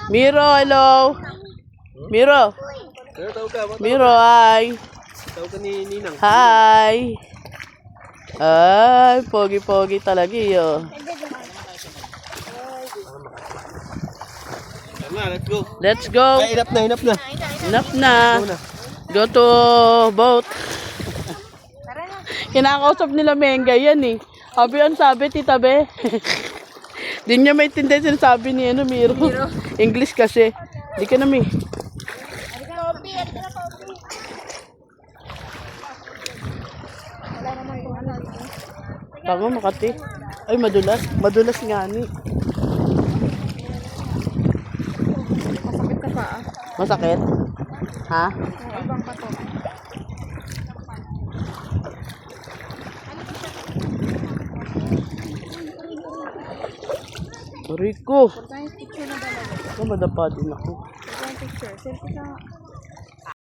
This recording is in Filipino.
Miro, hello. Miro. Miro, hi. Tawag ka ni Ninang. Hi. Ay, pogi-pogi talaga iyo. Tama, let's go. Let's go. Ay, inap na, inap na. Enough na. Go to boat. Kinakausap nila Menga yan eh. Sabi, Tita Be. Di niya maintindihan sinasabi ni Miro. English kasi. Di ka na mi. Tango Makati. Ay, madulas. Madulas nga ni. Masakit ka pa ah. Masakit? Ha? Ibang pa to. Rico. Pagka yung picture na dalawa. Madapa din ako. Pagka yung picture. Selfie ka.